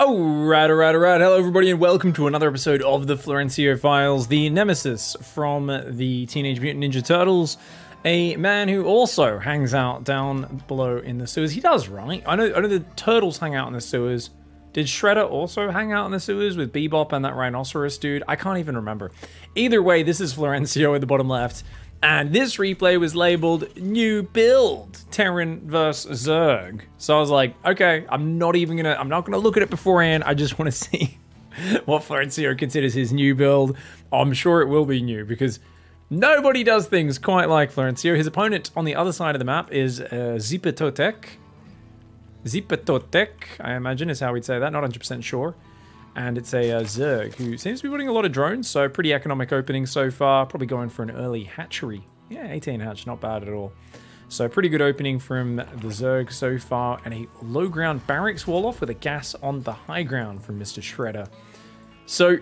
Alright. Hello, everybody, and welcome to another episode of the Florencio Files, the nemesis from the Teenage Mutant Ninja Turtles. A man who also hangs out down below in the sewers. He does, right? I know the turtles hang out in the sewers. Did Shredder also hang out in the sewers with Bebop and that rhinoceros dude? I can't even remember. Either way, this is Florencio at the bottom left. And this replay was labeled New Build, Terran vs. Zerg. So I was like, okay, I'm not gonna look at it beforehand. I just want to see what Florencio considers his new build. I'm sure it will be new because nobody does things quite like Florencio. His opponent on the other side of the map is Zipatotek. Zipatotek, I imagine is how we'd say that, not 100% sure. And it's a Zerg who seems to be putting a lot of drones, so pretty economic opening so far. Probably going for an early hatchery. Yeah, 18 hatch, not bad at all. So pretty good opening from the Zerg so far. And a low ground barracks wall off with a gas on the high ground from Mr. Shredder. So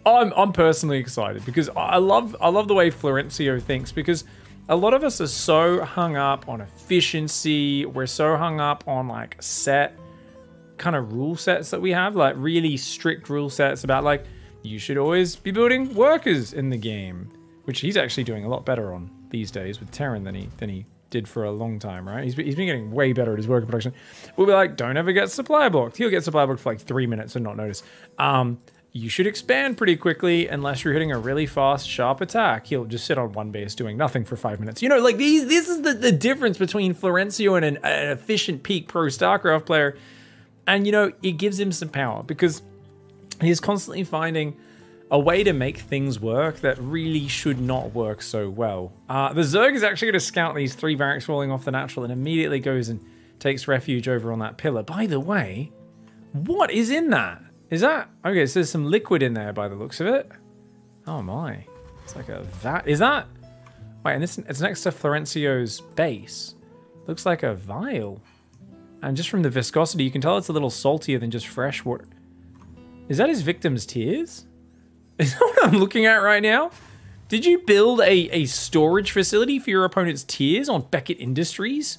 I'm personally excited because I love the way Florencio thinks, because a lot of us are so hung up on efficiency. We're so hung up on like set kind of rule sets that we have, like really strict rule sets about like you should always be building workers in the game, which he's actually doing a lot better on these days with Terran than he did for a long time, right? He's been getting way better at his worker production. We'll be like, don't ever get supply blocked. He'll get supply blocked for like 3 minutes and not notice. You should expand pretty quickly unless you're hitting a really fast, sharp attack. He'll just sit on one base doing nothing for 5 minutes. You know, like this is the difference between Florencio and an efficient peak pro StarCraft player. And, you know, it gives him some power because he's constantly finding a way to make things work that really should not work so well. The Zerg is actually going to scout these 3 barracks falling off the natural and immediately goes and takes refuge over on that pillar. By the way, what is in that? Is that... Okay, so there's some liquid in there by the looks of it. Oh my. It's like a vat. Is that... Wait, and it's next to Florencio's base. Looks like a vial. And just from the viscosity, you can tell it's a little saltier than just fresh water. Is that his victim's tears? Is that what I'm looking at right now? Did you build a storage facility for your opponent's tears on Beckett Industries?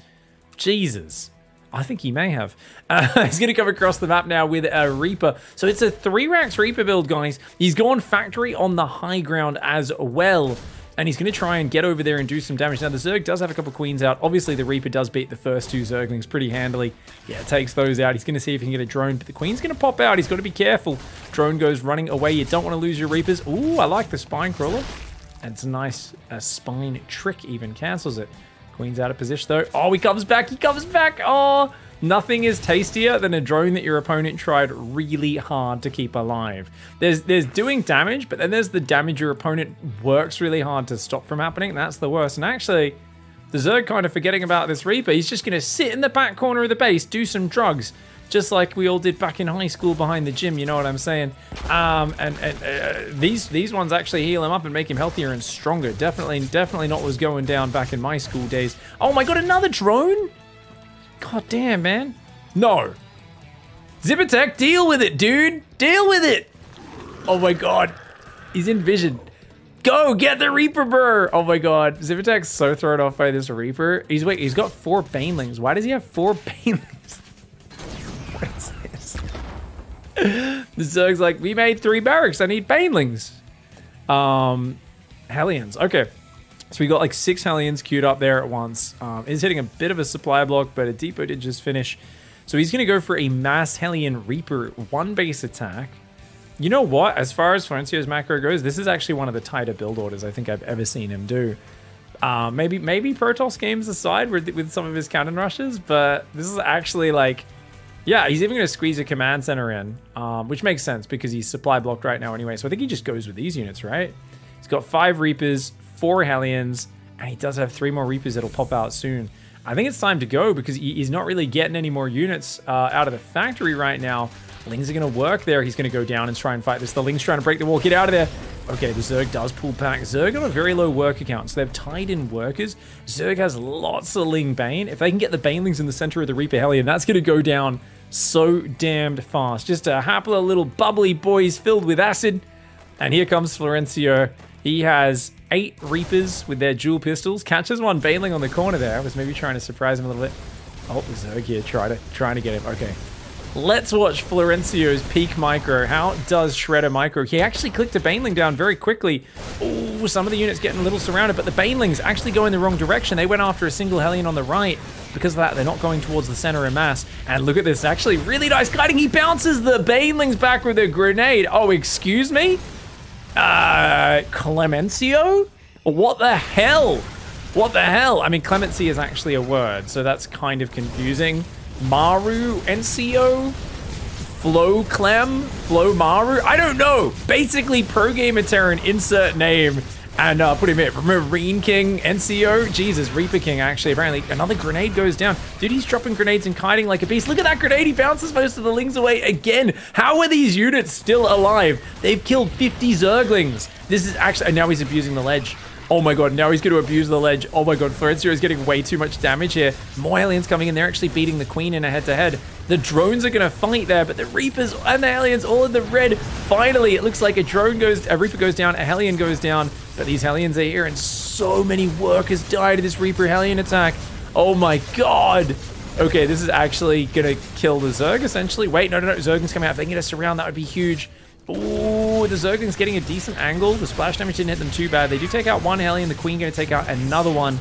Jesus. I think he may have. He's going to come across the map now with a Reaper. So it's a 3-racks Reaper build, guys. He's gone factory on the high ground as well. And he's going to try and get over there and do some damage. Now, the Zerg does have a couple queens out. Obviously, the Reaper does beat the first 2 Zerglings pretty handily. Yeah, takes those out. He's going to see if he can get a drone, but the queen's going to pop out. He's got to be careful. Drone goes running away. You don't want to lose your Reapers. Ooh, I like the spine crawler. And it's a nice spine trick even. Cancels it. Queen's out of position, though. Oh, he comes back. He comes back. Oh, nothing is tastier than a drone that your opponent tried really hard to keep alive. There's doing damage, but then there's the damage your opponent works really hard to stop from happening. That's the worst. And actually, the Zerg kind of forgetting about this Reaper. He's just going to sit in the back corner of the base, do some drugs, just like we all did back in high school behind the gym. You know what I'm saying? These ones actually heal him up and make him healthier and stronger. Definitely not what was going down back in my school days. Oh my god, another drone? God damn, man. No. Zipatech, deal with it, dude. Deal with it. Oh my god. He's in vision. Go, get the Reaper, bro. Oh my god. Zipatech's so thrown off by this Reaper. He's got 4 Banelings. Why does he have 4 Banelings? What is this? The Zerg's like, we made 3 barracks. I need Banelings. Hellions. Okay. So we got like 6 Hellions queued up there at once. He's hitting a bit of a supply block, but a depot did just finish. So he's going to go for a mass Hellion Reaper 1 base attack. You know what? As far as Florencio's macro goes, this is actually one of the tighter build orders I think I've ever seen him do. Maybe Protoss games aside with some of his cannon rushes, but this is actually like... Yeah, he's even going to squeeze a command center in, which makes sense because he's supply blocked right now anyway. So I think he just goes with these units, right? He's got 5 Reapers, 4 Hellions, and he does have 3 more Reapers that'll pop out soon. I think it's time to go because he's not really getting any more units out of the factory right now. Lings are going to work there. He's going to go down and try and fight this. The Ling's trying to break the wall. Get out of there. Okay, the Zerg does pull back. Zerg on a very low worker count, so they've tied in workers. Zerg has lots of Ling Bane. If they can get the Banelings in the center of the Reaper Hellion, that's going to go down so damned fast. Just a happy little bubbly boys filled with acid. And here comes Florencio. He has 8 Reapers with their dual pistols. Catches one Baneling on the corner there. I was maybe trying to surprise him a little bit. Oh, the Zerg here trying to get him. Okay. Let's watch Florencio's peak micro. How does Shredder micro? He actually clicked a Baneling down very quickly. Ooh, some of the units getting a little surrounded, but the Banelings actually go in the wrong direction. They went after a single Hellion on the right. Because of that, they're not going towards the center in mass. And look at this, actually really nice kiting. He bounces the Banelings back with a grenade. Oh, excuse me? Clemencio? What the hell? What the hell? I mean, clemency is actually a word, so that's kind of confusing. Maru, NCO? Flo Clem? Flo Maru? I don't know. Basically, Pro Gamer Terran, insert name. And put him in. Marine King, NCO. Jesus, Reaper King, actually. Apparently, another grenade goes down. Dude, he's dropping grenades and kiting like a beast. Look at that grenade. He bounces most of the lings away again. How are these units still alive? They've killed 50 Zerglings. This is actually... And now he's abusing the ledge. Oh my god, now he's going to abuse the ledge. Oh my god, Florencio is getting way too much damage here. More aliens coming in. They're actually beating the queen in a head-to-head. The drones are going to fight there, but the Reapers and the aliens all in the red. Finally, it looks like a Reaper goes down, a Hellion goes down, but these Hellions are here, and so many workers died in this Reaper Hellion attack. Oh my god. Okay, this is actually going to kill the Zerg, essentially. Wait, no, Zergling's coming out. If they can get us around, that would be huge. Ooh, the Zergling's getting a decent angle. The splash damage didn't hit them too bad. They do take out one Hellion. The Queen going to take out another one.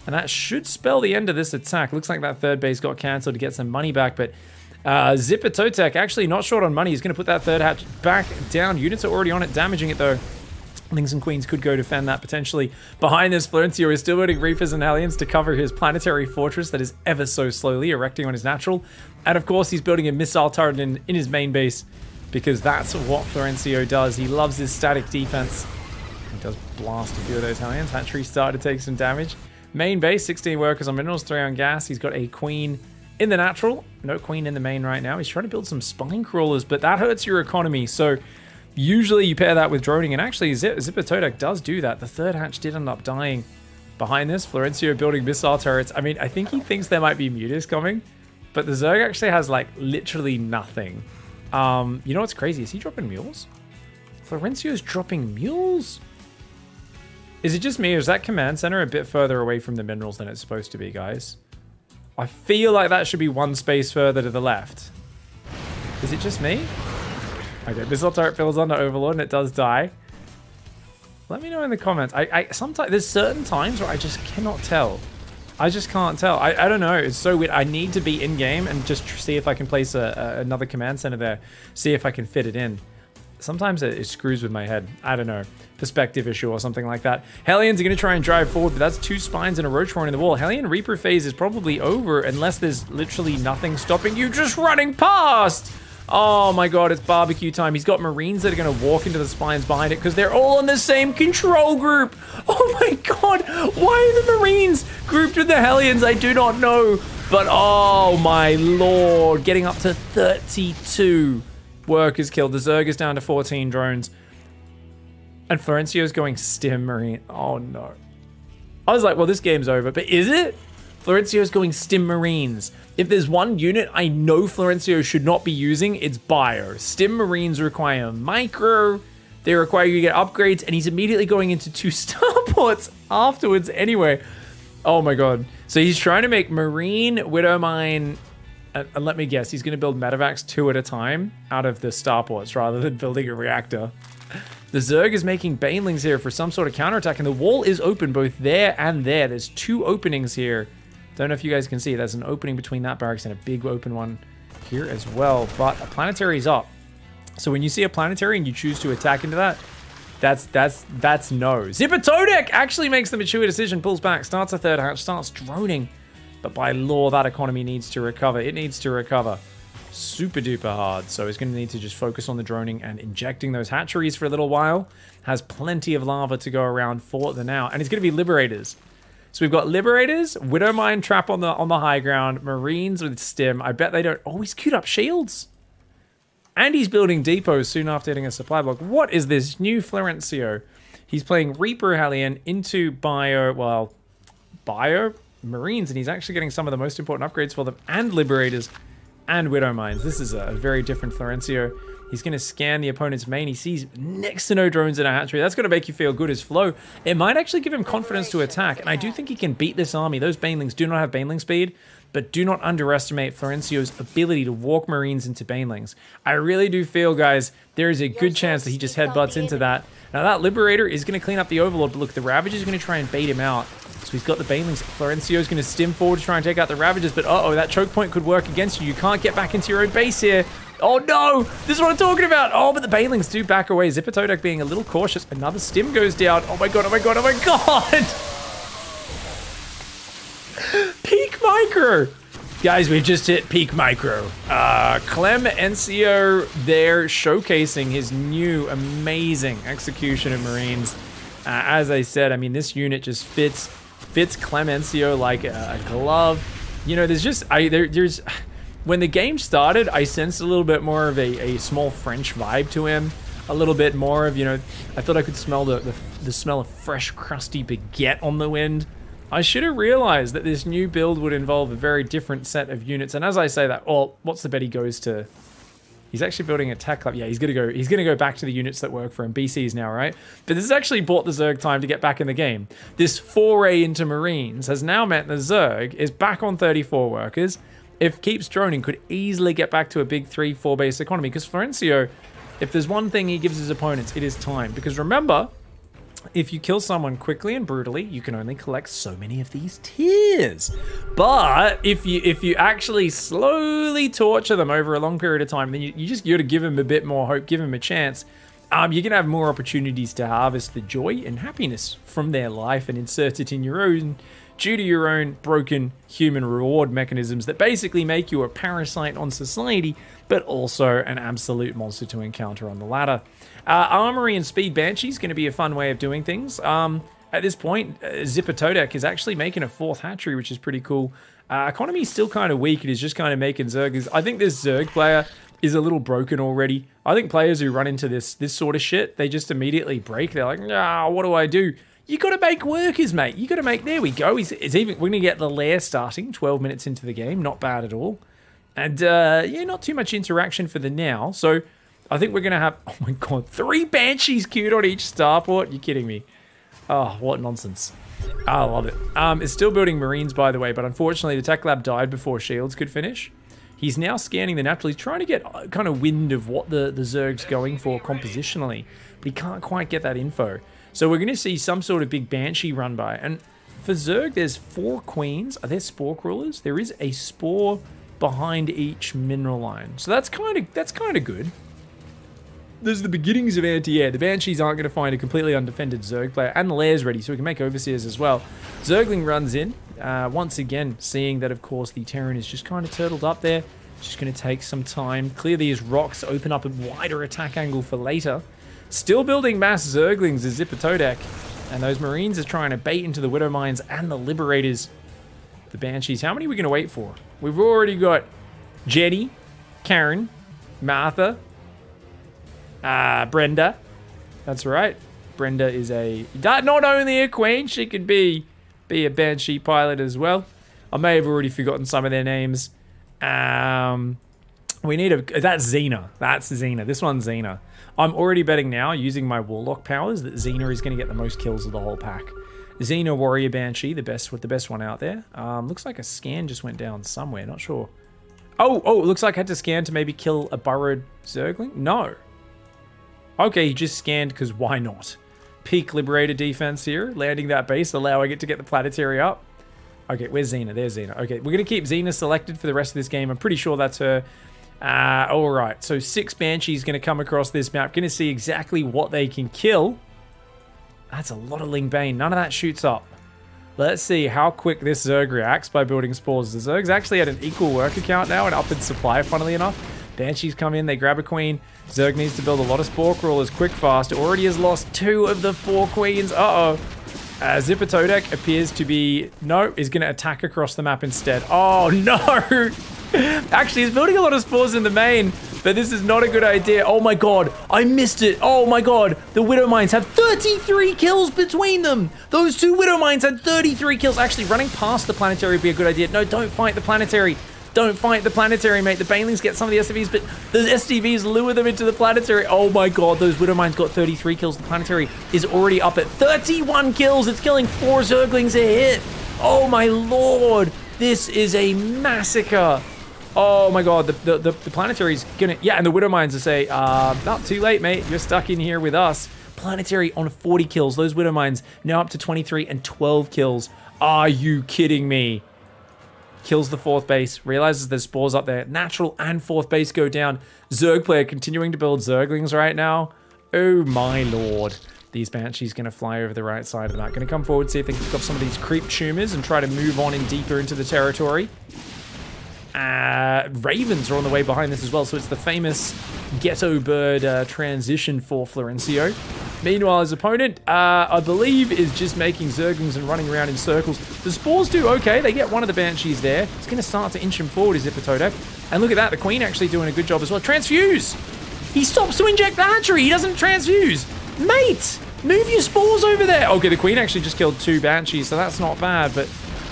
And that should spell the end of this attack. Looks like that third base got cancelled to get some money back. But Zipper Totek actually not short on money. He's going to put that third hatch back down. Units are already on it, damaging it though. Lings and Queens could go defend that potentially. Behind this, Florencio is still building Reapers and Hellions to cover his planetary fortress that is ever so slowly erecting on his natural. And of course, he's building a missile turret in his main base. Because that's what Florencio does. He loves his static defense. He does blast a few of those Hellions. Hatchery started to take some damage. Main base, 16 workers on minerals, 3 on gas. He's got a queen in the natural. No queen in the main right now. He's trying to build some spine crawlers, but that hurts your economy. So usually you pair that with droning. And actually, Zipper Totek does do that. The third hatch did end up dying. Behind this, Florencio building missile turrets. I mean, I think he thinks there might be mutas coming. But the Zerg actually has, like, literally nothing. You know what's crazy? Is he dropping mules? Florencio's dropping mules? Is it just me, or is that command center a bit further away from the minerals than it's supposed to be, guys? I feel like that should be one space further to the left. Is it just me? Okay, missile turret fills on the Overlord and it does die. Let me know in the comments. Sometimes there's certain times where I just cannot tell. I just can't tell. I don't know. It's so weird. I need to be in-game and just see if I can place another command center there. See if I can fit it in. Sometimes it screws with my head. I don't know. Perspective issue or something like that. Hellions are going to try and drive forward, but that's 2 spines and a Roach Horn in the wall. Hellion Reaper phase is probably over unless there's literally nothing stopping you just running past. Oh my god, it's barbecue time. He's got Marines that are going to walk into the spines behind it because they're all in the same control group. Oh my god, why are the Marines grouped with the Hellions? I do not know. But oh my lord, getting up to 32 workers killed. The Zerg is down to 14 drones. And Florencio's going Stim Marine. Oh no. I was like, well, this game's over. But is it? Florencio's going Stim Marines. If there's one unit I know Florencio should not be using, it's Bio. Stim Marines require micro. They require you to get upgrades. And he's immediately going into 2 starports afterwards anyway. Oh my god. So he's trying to make Marine, Widowmine, and let me guess, he's going to build Medevacs 2 at a time out of the starports rather than building a reactor. The Zerg is making Banelings here for some sort of counterattack, and the wall is open both there and there. There's 2 openings here. Don't know if you guys can see. There's an opening between that barracks and a big open one here as well. But a planetary is up. So when you see a planetary and you choose to attack into that, that's no. Zipper Totek actually makes the mature decision, pulls back, starts a third hatch, starts droning. But by law, that economy needs to recover. It needs to recover super duper hard. So he's going to need to just focus on the droning and injecting those hatcheries for a little while. Has plenty of lava to go around for the now. And it's going to be Liberators. So we've got Liberators, Widowmine Trap on the high ground, Marines with Stim. I bet they don't... Oh, he's queued up shields. And he's building depots soon after hitting a supply block. What is this new Florencio? He's playing Reaper Hellion into Bio Marines, and he's actually getting some of the most important upgrades for them, and Liberators and Widowmines. This is a very different Florencio. He's going to scan the opponent's main. He sees next to no drones in a hatchery. That's going to make you feel good as Flow. It might actually give him confidence to attack, and I do think he can beat this army. Those Banelings do not have Baneling speed. but do not underestimate Florencio's ability to walk Marines into Banelings. I really do feel, guys, there is a good chance that he just headbutts into that. Now that Liberator is going to clean up the Overlord, but look, the Ravager's going to try and bait him out. So he's got the Banelings. Florencio's going to stim forward to try and take out the Ravagers, but uh-oh, that choke point could work against you. You can't get back into your own base here. Oh no, this is what I'm talking about. Oh, but the Banelings do back away. Zippertodak being a little cautious. Another stim goes down. Oh my god, oh my god, oh my god. Peak micro. Guys, we've just hit peak micro. CLEMENCIO there showcasing his new amazing execution of Marines. As I said, I mean, this unit just fits CLEMENCIO like a glove. You know, there's just, there's when the game started, I sensed a little bit more of a small French vibe to him. A little bit more of, you know, I thought I could smell the smell of fresh, crusty baguette on the wind. I should have realized that this new build would involve a very different set of units. And as I say that, well, what's the bet he goes to? He's actually building a tech club. Yeah, he's gonna go back to the units that work for him. BCs now, right? But this has actually bought the Zerg time to get back in the game. This foray into Marines has now meant the Zerg is back on 34 workers. If keeps droning, could easily get back to a big 3-4 base economy. Because Florencio, if there's one thing he gives his opponents, it is time. Because remember, if you kill someone quickly and brutally, you can only collect so many of these tiers. But if you actually slowly torture them over a long period of time, then you just got to give them a bit more hope, give them a chance. You can have more opportunities to harvest the joy and happiness from their life and insert it in your own, due to your own broken human reward mechanisms that basically make you a parasite on society, but also an absolute monster to encounter on the ladder. Armory and Speed Banshee is going to be a fun way of doing things. At this point, Zippertodak is actually making a 4th hatchery, which is pretty cool. Economy is still kind of weak. It is just kind of making Zerg. I think this Zerg player is a little broken already. I think players who run into this sort of shit, they just immediately break. They're like, nah, what do I do? You got to make workers, mate. You got to make, there we go. It's even, we're going to get the lair starting 12 minutes into the game. Not bad at all. And yeah, not too much interaction for the now. So I think we're going to have, oh my god, 3 Banshees queued on each starport. You're kidding me. Oh, what nonsense. I love it. It's still building Marines, by the way, but unfortunately the tech lab died before Shields could finish. He's now scanning the natural. He's trying to get kind of wind of what the Zerg's going for compositionally, but he can't quite get that info. So we're going to see some sort of big Banshee run by. And for Zerg, there's 4 queens. Are there spore crawlers? There is a spore behind each mineral line. So that's kind of good. There's the beginnings of anti-air. The Banshees aren't going to find a completely undefended Zerg player. And the lair's ready, so we can make Overseers as well. Zergling runs in. Once again, seeing that, of course, the Terran is just kind of turtled up there. Just going to take some time. Clear these rocks, open up a wider attack angle for later. Still building mass Zerglings as Zippertodak. And those Marines are trying to bait into the Widow Mines and the Liberators. The Banshees. How many are we going to wait for? We've already got Jenny, Karen, Martha, Brenda. That's right. Brenda is not only a queen, she could be a Banshee pilot as well. I may have already forgotten some of their names. We need that's Xena. That's Xena. This one's Xena. I'm already betting now, using my Warlock powers, that Xena is going to get the most kills of the whole pack. Xena Warrior Banshee, the best one out there. Looks like a scan just went down somewhere. Not sure. Oh, it looks like I had to scan to maybe kill a burrowed Zergling? No. Okay, he just scanned because why not? Peak Liberator defense here, landing that base, allowing it to get the planetary up. Okay, where's Xena? There's Xena. Okay, we're going to keep Xena selected for the rest of this game. I'm pretty sure that's her. Alright, so 6 Banshees going to come across this map. Going to see exactly what they can kill. That's a lot of Ling Bane. None of that shoots up. Let's see how quick this Zerg reacts by building spores. The Zerg's actually at an equal worker count now and up in supply, funnily enough. Banshees come in, they grab a queen. Zerg needs to build a lot of spore crawlers quick fast. Already has lost 2 of the 4 queens. Uh-oh. Zippertodak appears to be... No, is going to attack across the map instead. Oh, no! Actually, he's building a lot of spores in the main, but this is not a good idea. Oh my god, I missed it. Oh my god, the Widow Mines have 33 kills between them. Those 2 Widow Mines had 33 kills. Actually, running past the planetary would be a good idea. No, don't fight the planetary. Don't fight the planetary, mate. The Banelings get some of the SCVs, but the SCVs lure them into the planetary. Oh my god, those Widow Mines got 33 kills. The planetary is already up at 31 kills. It's killing 4 Zerglings a hit. Oh my lord. This is a massacre. Oh my god, the planetary's gonna... Yeah, and the Widow Mines to say, not too late, mate. You're stuck in here with us. Planetary on 40 kills. Those Widow Mines now up to 23 and 12 kills. Are you kidding me? Kills the 4th base. Realizes there's spores up there. Natural and 4th base go down. Zerg player continuing to build Zerglings right now. Oh my lord. These Banshees going to fly over the right side of the map. Going to come forward, see if they can pick up some of these creep tumors and try to move on in deeper into the territory. Ravens are on the way behind this as well, so it's the famous ghetto bird transition for Florencio. Meanwhile, his opponent, I believe, is just making Zerglings and running around in circles. The spores do okay. They get one of the Banshees there. It's going to start to inch him forward, is Ipotodek. And look at that, the Queen actually doing a good job as well. Transfuse! He stops to inject the hatchery. He doesn't transfuse. Mate, move your spores over there. Okay, the Queen actually just killed 2 Banshees, so that's not bad, but...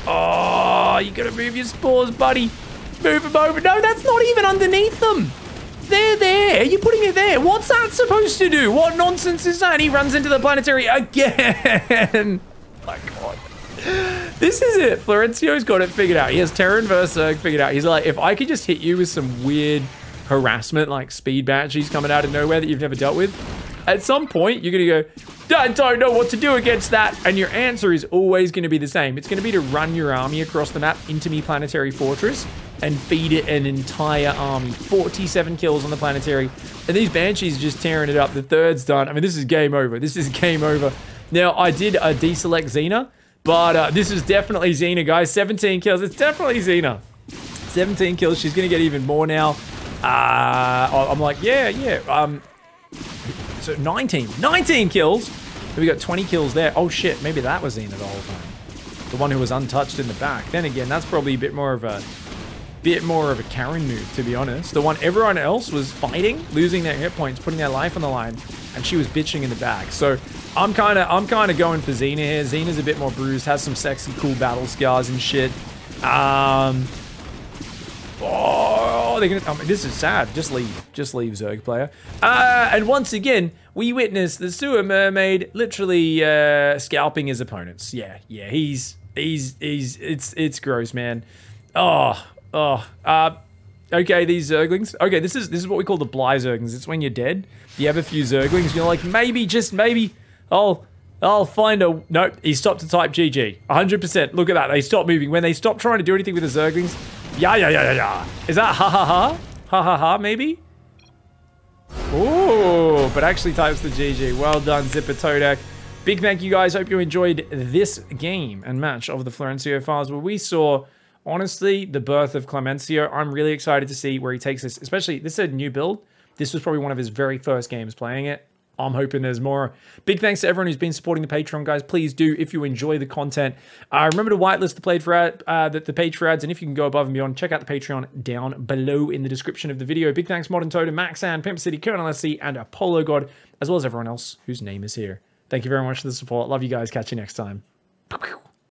Oh, you gotta move your spores, buddy. Move them over. No, that's not even underneath them. They're there. You're putting it there. What's that supposed to do? What nonsense is that? He runs into the planetary again. My god. This is it. Florencio's got it figured out. He has Terran versus Zerg figured out. He's like, if I could just hit you with some weird harassment, like speed Banshees coming out of nowhere that you've never dealt with, at some point, you're going to go, I don't know what to do against that. And your answer is always going to be the same. It's going to be to run your army across the map into me Planetary Fortress and feed it an entire army. 47 kills on the Planetary. And these Banshees are just tearing it up. The 3rd's done. I mean, this is game over. This is game over. Now, I did deselect Xena, but this is definitely Xena, guys. 17 kills. It's definitely Xena. 17 kills. She's going to get even more now. I'm like, yeah. So 19 kills. We got 20 kills there. Oh shit, maybe that was Xena the whole time. The one who was untouched in the back. Then again, that's probably a bit more of a Karen move, to be honest. The one everyone else was fighting, losing their hit points, putting their life on the line, and she was bitching in the back. So I'm kind of going for Xena here. Xena's a bit more bruised, has some sexy, cool battle scars and shit. Oh, they're gonna. This is sad. Just leave, Zerg player. And once again, we witness the sewer mermaid literally scalping his opponents. Yeah. It's gross, man. Okay, these Zerglings. Okay, this is what we call the Bly Zerglings. It's when you're dead. You have a few Zerglings. You're like, maybe, just maybe, I'll find a... Nope, he stopped to type GG. 100%. Look at that. They stopped moving. When they stopped trying to do anything with the Zerglings... Yeah. Is that ha? Ha, maybe? Ooh, but actually types the GG. Well done, Zippertodak. Big thank you, guys. Hope you enjoyed this game and match of the Florencio Files, where we saw, honestly, the birth of Clemencio. I'm really excited to see where he takes this. Especially, this is a new build. This was probably one of his very first games playing it. I'm hoping there's more. Big thanks to everyone who's been supporting the Patreon, guys. Please do, if you enjoy the content. Remember to whitelist the page for ads, and if you can go above and beyond, check out the Patreon down below in the description of the video. Big thanks, Modern Totem, Maxan, Pimp City, Colonel SC, and Apollo God, as well as everyone else whose name is here. Thank you very much for the support. Love you guys. Catch you next time.